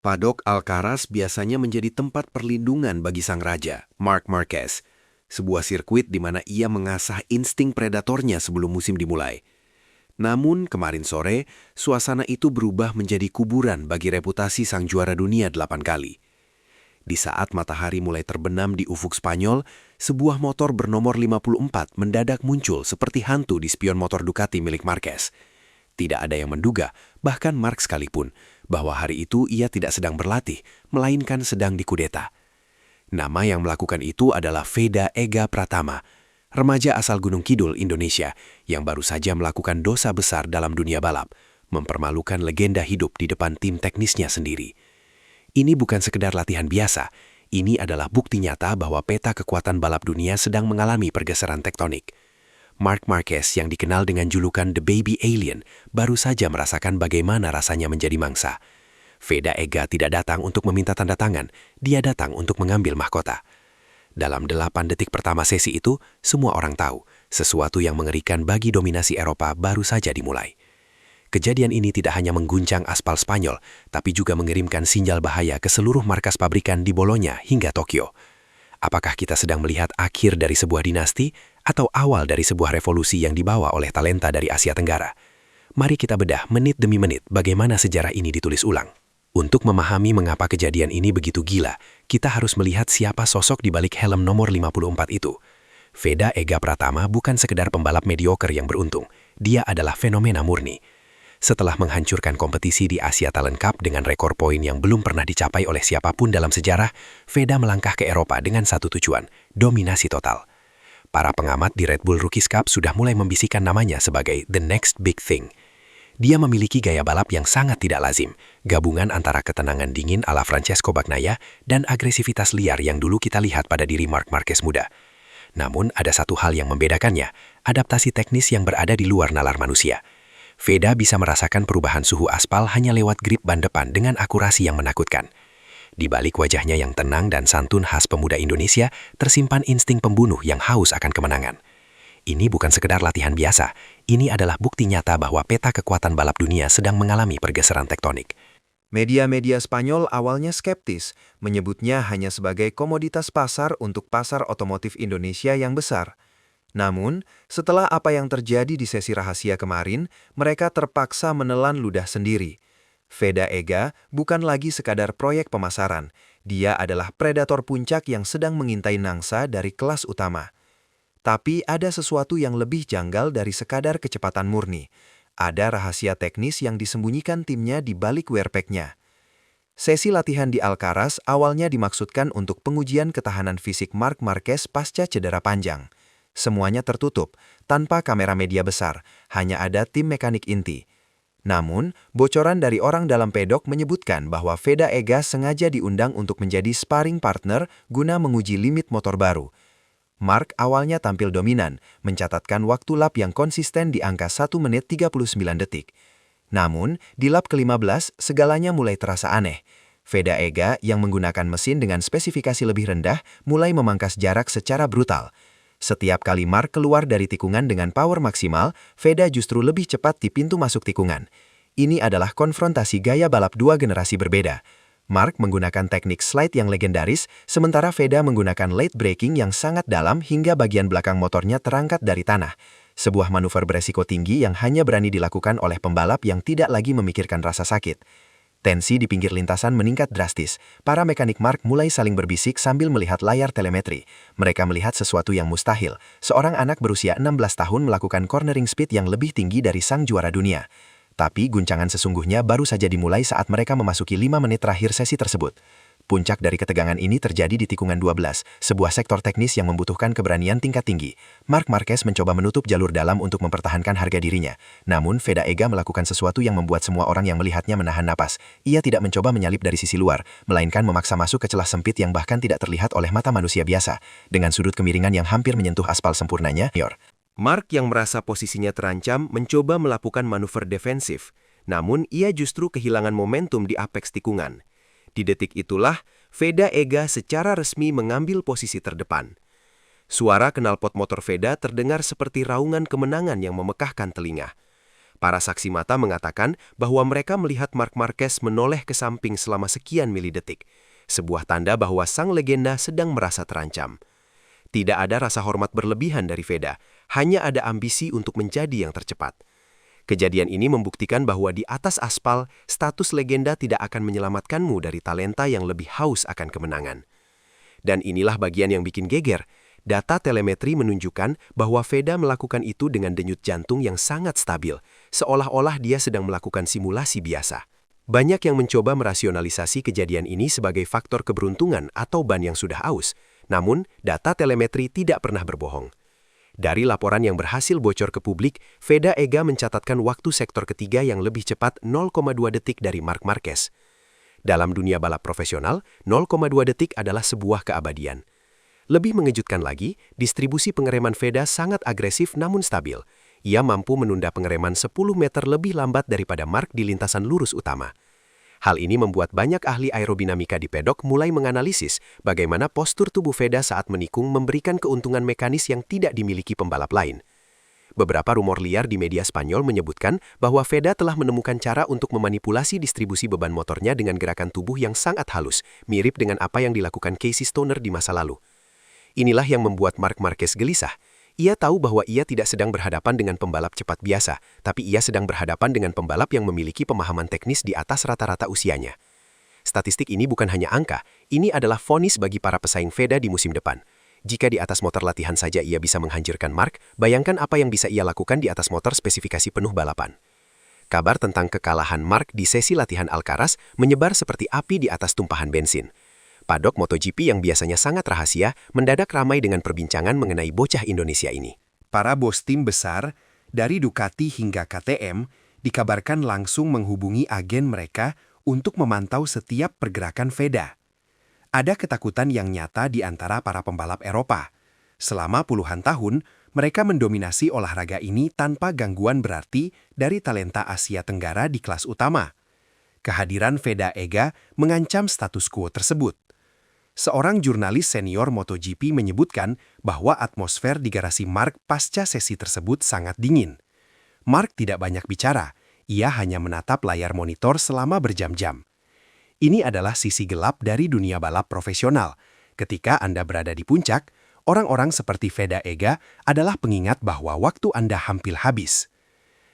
Paddock Alcaraz biasanya menjadi tempat perlindungan bagi sang raja, Marc Marquez. Sebuah sirkuit di mana ia mengasah insting predatornya sebelum musim dimulai. Namun kemarin sore, suasana itu berubah menjadi kuburan bagi reputasi sang juara dunia 8 kali. Di saat matahari mulai terbenam di ufuk Spanyol, sebuah motor bernomor 54 mendadak muncul seperti hantu di spion motor Ducati milik Marquez. Tidak ada yang menduga, bahkan Marc sekalipun, bahwa hari itu ia tidak sedang berlatih, melainkan sedang dikudeta. Nama yang melakukan itu adalah Veda Ega Pratama, remaja asal Gunung Kidul, Indonesia, yang baru saja melakukan dosa besar dalam dunia balap, mempermalukan legenda hidup di depan tim teknisnya sendiri. Ini bukan sekedar latihan biasa, ini adalah bukti nyata bahwa peta kekuatan balap dunia sedang mengalami pergeseran tektonik. Marc Marquez yang dikenal dengan julukan The Baby Alien baru saja merasakan bagaimana rasanya menjadi mangsa. Veda Ega tidak datang untuk meminta tanda tangan, dia datang untuk mengambil mahkota. Dalam 8 detik pertama sesi itu, semua orang tahu, sesuatu yang mengerikan bagi dominasi Eropa baru saja dimulai. Kejadian ini tidak hanya mengguncang aspal Spanyol, tapi juga mengirimkan sinyal bahaya ke seluruh markas pabrikan di Bologna hingga Tokyo. Apakah kita sedang melihat akhir dari sebuah dinasti atau awal dari sebuah revolusi yang dibawa oleh talenta dari Asia Tenggara? Mari kita bedah menit demi menit bagaimana sejarah ini ditulis ulang. Untuk memahami mengapa kejadian ini begitu gila, kita harus melihat siapa sosok di balik helm nomor 54 itu. Veda Ega Pratama bukan sekedar pembalap mediocre yang beruntung, dia adalah fenomena murni. Setelah menghancurkan kompetisi di Asia Talent Cup dengan rekor poin yang belum pernah dicapai oleh siapapun dalam sejarah, Veda melangkah ke Eropa dengan satu tujuan, dominasi total. Para pengamat di Red Bull Rookies Cup sudah mulai membisikkan namanya sebagai the next big thing. Dia memiliki gaya balap yang sangat tidak lazim, gabungan antara ketenangan dingin ala Francesco Bagnaia dan agresivitas liar yang dulu kita lihat pada diri Marc Marquez muda. Namun ada satu hal yang membedakannya, adaptasi teknis yang berada di luar nalar manusia. Veda bisa merasakan perubahan suhu aspal hanya lewat grip ban depan dengan akurasi yang menakutkan. Di balik wajahnya yang tenang dan santun khas pemuda Indonesia, tersimpan insting pembunuh yang haus akan kemenangan. Ini bukan sekedar latihan biasa, ini adalah bukti nyata bahwa peta kekuatan balap dunia sedang mengalami pergeseran tektonik. Media-media Spanyol awalnya skeptis, menyebutnya hanya sebagai komoditas pasar untuk pasar otomotif Indonesia yang besar. Namun, setelah apa yang terjadi di sesi rahasia kemarin, mereka terpaksa menelan ludah sendiri. Veda Ega bukan lagi sekadar proyek pemasaran, dia adalah predator puncak yang sedang mengintai nangsa dari kelas utama. Tapi ada sesuatu yang lebih janggal dari sekadar kecepatan murni. Ada rahasia teknis yang disembunyikan timnya di balik wearpack-nya. Sesi latihan di Alcaraz awalnya dimaksudkan untuk pengujian ketahanan fisik Marc Marquez pasca cedera panjang. Semuanya tertutup, tanpa kamera media besar, hanya ada tim mekanik inti. Namun, bocoran dari orang dalam pedok menyebutkan bahwa Veda Ega sengaja diundang untuk menjadi sparring partner guna menguji limit motor baru. Marc awalnya tampil dominan, mencatatkan waktu lap yang konsisten di angka 1 menit 39 detik. Namun, di lap ke-15, segalanya mulai terasa aneh. Veda Ega yang menggunakan mesin dengan spesifikasi lebih rendah mulai memangkas jarak secara brutal. Setiap kali Marc keluar dari tikungan dengan power maksimal, Veda justru lebih cepat di pintu masuk tikungan. Ini adalah konfrontasi gaya balap dua generasi berbeda. Marc menggunakan teknik slide yang legendaris, sementara Veda menggunakan late braking yang sangat dalam hingga bagian belakang motornya terangkat dari tanah. Sebuah manuver beresiko tinggi yang hanya berani dilakukan oleh pembalap yang tidak lagi memikirkan rasa sakit. Tensi di pinggir lintasan meningkat drastis. Para mekanik Marc mulai saling berbisik sambil melihat layar telemetri. Mereka melihat sesuatu yang mustahil. Seorang anak berusia 16 tahun melakukan cornering speed yang lebih tinggi dari sang juara dunia. Tapi guncangan sesungguhnya baru saja dimulai saat mereka memasuki 5 menit terakhir sesi tersebut. Puncak dari ketegangan ini terjadi di tikungan 12, sebuah sektor teknis yang membutuhkan keberanian tingkat tinggi. Marc Marquez mencoba menutup jalur dalam untuk mempertahankan harga dirinya. Namun, Veda Ega melakukan sesuatu yang membuat semua orang yang melihatnya menahan napas. Ia tidak mencoba menyalip dari sisi luar, melainkan memaksa masuk ke celah sempit yang bahkan tidak terlihat oleh mata manusia biasa. Dengan sudut kemiringan yang hampir menyentuh aspal sempurnanya, Marc yang merasa posisinya terancam mencoba melakukan manuver defensif, namun ia justru kehilangan momentum di apeks tikungan. Di detik itulah, Veda Ega secara resmi mengambil posisi terdepan. Suara knalpot motor Veda terdengar seperti raungan kemenangan yang memekahkan telinga. Para saksi mata mengatakan bahwa mereka melihat Marc Marquez menoleh ke samping selama sekian milidetik, sebuah tanda bahwa sang legenda sedang merasa terancam. Tidak ada rasa hormat berlebihan dari Veda, hanya ada ambisi untuk menjadi yang tercepat. Kejadian ini membuktikan bahwa di atas aspal, status legenda tidak akan menyelamatkanmu dari talenta yang lebih haus akan kemenangan. Dan inilah bagian yang bikin geger. Data telemetri menunjukkan bahwa Veda melakukan itu dengan denyut jantung yang sangat stabil, seolah-olah dia sedang melakukan simulasi biasa. Banyak yang mencoba merasionalisasi kejadian ini sebagai faktor keberuntungan atau ban yang sudah aus, namun data telemetri tidak pernah berbohong. Dari laporan yang berhasil bocor ke publik, Veda Ega mencatatkan waktu sektor ketiga yang lebih cepat 0,2 detik dari Marc Marquez. Dalam dunia balap profesional, 0,2 detik adalah sebuah keabadian. Lebih mengejutkan lagi, distribusi pengereman Veda sangat agresif namun stabil. Ia mampu menunda pengereman 10 meter lebih lambat daripada Marc di lintasan lurus utama. Hal ini membuat banyak ahli aerodinamika di pedok mulai menganalisis bagaimana postur tubuh Veda saat menikung memberikan keuntungan mekanis yang tidak dimiliki pembalap lain. Beberapa rumor liar di media Spanyol menyebutkan bahwa Veda telah menemukan cara untuk memanipulasi distribusi beban motornya dengan gerakan tubuh yang sangat halus, mirip dengan apa yang dilakukan Casey Stoner di masa lalu. Inilah yang membuat Marc Marquez gelisah. Ia tahu bahwa ia tidak sedang berhadapan dengan pembalap cepat biasa, tapi ia sedang berhadapan dengan pembalap yang memiliki pemahaman teknis di atas rata-rata usianya. Statistik ini bukan hanya angka, ini adalah vonis bagi para pesaing Veda di musim depan. Jika di atas motor latihan saja ia bisa menghancurkan Marc, bayangkan apa yang bisa ia lakukan di atas motor spesifikasi penuh balapan. Kabar tentang kekalahan Marc di sesi latihan Alcaraz menyebar seperti api di atas tumpahan bensin. Padok MotoGP yang biasanya sangat rahasia mendadak ramai dengan perbincangan mengenai bocah Indonesia ini. Para bos tim besar, dari Ducati hingga KTM, dikabarkan langsung menghubungi agen mereka untuk memantau setiap pergerakan Veda. Ada ketakutan yang nyata di antara para pembalap Eropa. Selama puluhan tahun, mereka mendominasi olahraga ini tanpa gangguan berarti dari talenta Asia Tenggara di kelas utama. Kehadiran Veda Ega mengancam status quo tersebut. Seorang jurnalis senior MotoGP menyebutkan bahwa atmosfer di garasi Marc pasca sesi tersebut sangat dingin. Marc tidak banyak bicara, ia hanya menatap layar monitor selama berjam-jam. Ini adalah sisi gelap dari dunia balap profesional. Ketika Anda berada di puncak, orang-orang seperti Veda Ega adalah pengingat bahwa waktu Anda hampir habis.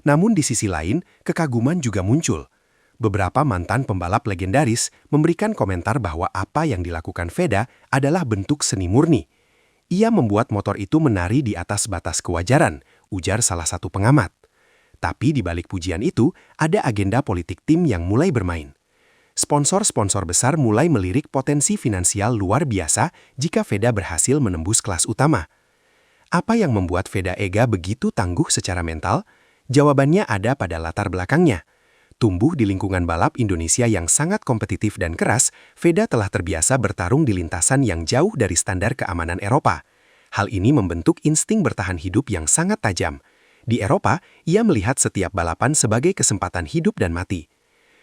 Namun di sisi lain, kekaguman juga muncul. Beberapa mantan pembalap legendaris memberikan komentar bahwa apa yang dilakukan Veda adalah bentuk seni murni. Ia membuat motor itu menari di atas batas kewajaran, ujar salah satu pengamat. Tapi di balik pujian itu, ada agenda politik tim yang mulai bermain. Sponsor-sponsor besar mulai melirik potensi finansial luar biasa jika Veda berhasil menembus kelas utama. Apa yang membuat Veda Ega begitu tangguh secara mental? Jawabannya ada pada latar belakangnya. Tumbuh di lingkungan balap Indonesia yang sangat kompetitif dan keras, Veda telah terbiasa bertarung di lintasan yang jauh dari standar keamanan Eropa. Hal ini membentuk insting bertahan hidup yang sangat tajam. Di Eropa, ia melihat setiap balapan sebagai kesempatan hidup dan mati.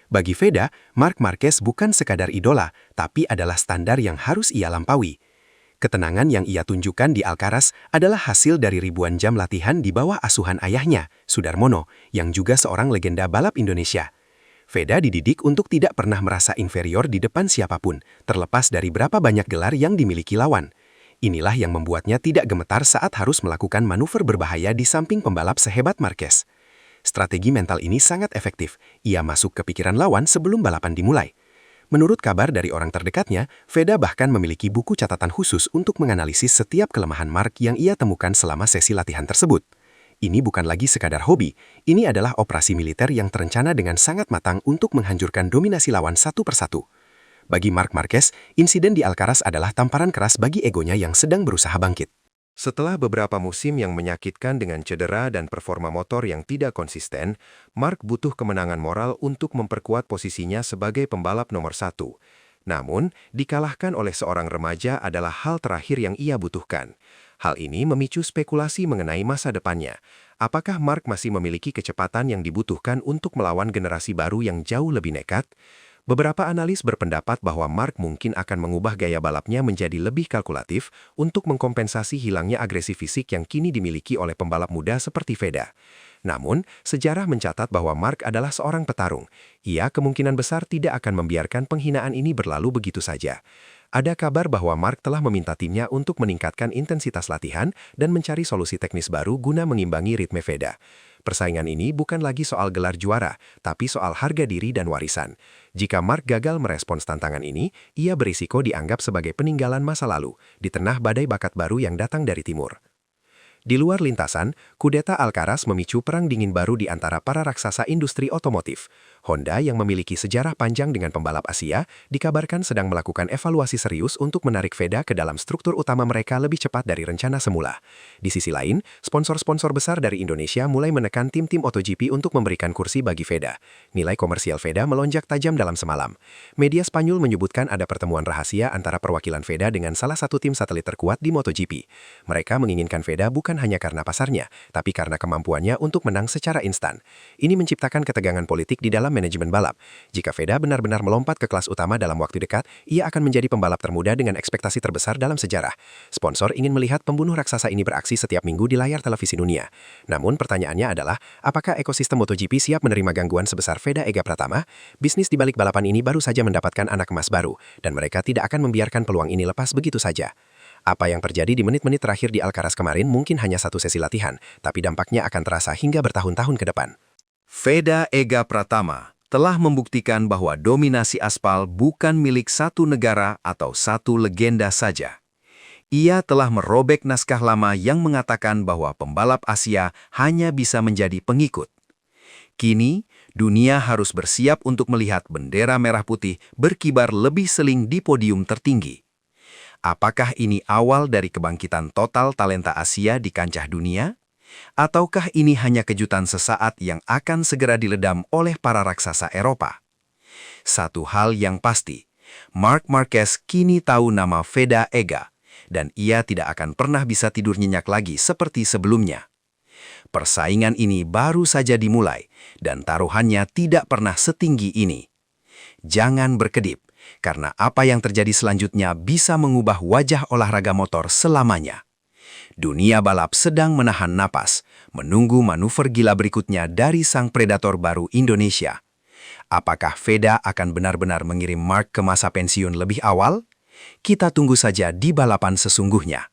Bagi Veda, Marc Marquez bukan sekadar idola, tapi adalah standar yang harus ia lampaui. Ketenangan yang ia tunjukkan di Alcaraz adalah hasil dari ribuan jam latihan di bawah asuhan ayahnya, Sudarmono, yang juga seorang legenda balap Indonesia. Veda dididik untuk tidak pernah merasa inferior di depan siapapun, terlepas dari berapa banyak gelar yang dimiliki lawan. Inilah yang membuatnya tidak gemetar saat harus melakukan manuver berbahaya di samping pembalap sehebat Marquez. Strategi mental ini sangat efektif. Ia masuk ke pikiran lawan sebelum balapan dimulai. Menurut kabar dari orang terdekatnya, Veda bahkan memiliki buku catatan khusus untuk menganalisis setiap kelemahan Marc yang ia temukan selama sesi latihan tersebut. Ini bukan lagi sekadar hobi, ini adalah operasi militer yang terencana dengan sangat matang untuk menghancurkan dominasi lawan satu persatu. Bagi Marc Marquez, insiden di Alcaraz adalah tamparan keras bagi egonya yang sedang berusaha bangkit. Setelah beberapa musim yang menyakitkan dengan cedera dan performa motor yang tidak konsisten, Marc butuh kemenangan moral untuk memperkuat posisinya sebagai pembalap nomor 1. Namun, dikalahkan oleh seorang remaja adalah hal terakhir yang ia butuhkan. Hal ini memicu spekulasi mengenai masa depannya. Apakah Marc masih memiliki kecepatan yang dibutuhkan untuk melawan generasi baru yang jauh lebih nekat? Beberapa analis berpendapat bahwa Marc mungkin akan mengubah gaya balapnya menjadi lebih kalkulatif untuk mengkompensasi hilangnya agresi fisik yang kini dimiliki oleh pembalap muda seperti Veda. Namun, sejarah mencatat bahwa Mark adalah seorang petarung. Ia kemungkinan besar tidak akan membiarkan penghinaan ini berlalu begitu saja. Ada kabar bahwa Mark telah meminta timnya untuk meningkatkan intensitas latihan dan mencari solusi teknis baru guna mengimbangi ritme Feda. Persaingan ini bukan lagi soal gelar juara, tapi soal harga diri dan warisan. Jika Mark gagal merespons tantangan ini, ia berisiko dianggap sebagai peninggalan masa lalu, di tengah badai bakat baru yang datang dari timur. Di luar lintasan, kudeta Alcaraz memicu perang dingin baru di antara para raksasa industri otomotif. Honda yang memiliki sejarah panjang dengan pembalap Asia, dikabarkan sedang melakukan evaluasi serius untuk menarik Feda ke dalam struktur utama mereka lebih cepat dari rencana semula. Di sisi lain, sponsor-sponsor besar dari Indonesia mulai menekan tim-tim MotoGP untuk memberikan kursi bagi Feda. Nilai komersial Feda melonjak tajam dalam semalam. Media Spanyol menyebutkan ada pertemuan rahasia antara perwakilan Feda dengan salah satu tim satelit terkuat di MotoGP. Mereka menginginkan Feda bukan hanya karena pasarnya, tapi karena kemampuannya untuk menang secara instan. Ini menciptakan ketegangan politik di dalam manajemen balap. Jika Feda benar-benar melompat ke kelas utama dalam waktu dekat, ia akan menjadi pembalap termuda dengan ekspektasi terbesar dalam sejarah. Sponsor ingin melihat pembunuh raksasa ini beraksi setiap minggu di layar televisi dunia. Namun pertanyaannya adalah, apakah ekosistem MotoGP siap menerima gangguan sebesar Feda Ega Pratama? Bisnis di balik balapan ini baru saja mendapatkan anak emas baru, dan mereka tidak akan membiarkan peluang ini lepas begitu saja. Apa yang terjadi di menit-menit terakhir di Alcaraz kemarin mungkin hanya satu sesi latihan, tapi dampaknya akan terasa hingga bertahun-tahun ke depan. Feda Ega Pratama telah membuktikan bahwa dominasi aspal bukan milik satu negara atau satu legenda saja. Ia telah merobek naskah lama yang mengatakan bahwa pembalap Asia hanya bisa menjadi pengikut. Kini, dunia harus bersiap untuk melihat bendera merah putih berkibar lebih seling di podium tertinggi. Apakah ini awal dari kebangkitan total talenta Asia di kancah dunia? Ataukah ini hanya kejutan sesaat yang akan segera diledam oleh para raksasa Eropa? Satu hal yang pasti, Marc Marquez kini tahu nama Feda Ega, dan ia tidak akan pernah bisa tidur nyenyak lagi seperti sebelumnya. Persaingan ini baru saja dimulai, dan taruhannya tidak pernah setinggi ini. Jangan berkedip, karena apa yang terjadi selanjutnya bisa mengubah wajah olahraga motor selamanya. Dunia balap sedang menahan napas, menunggu manuver gila berikutnya dari sang predator baru Indonesia. Apakah Feda akan benar-benar mengirim Mark ke masa pensiun lebih awal? Kita tunggu saja di balapan sesungguhnya.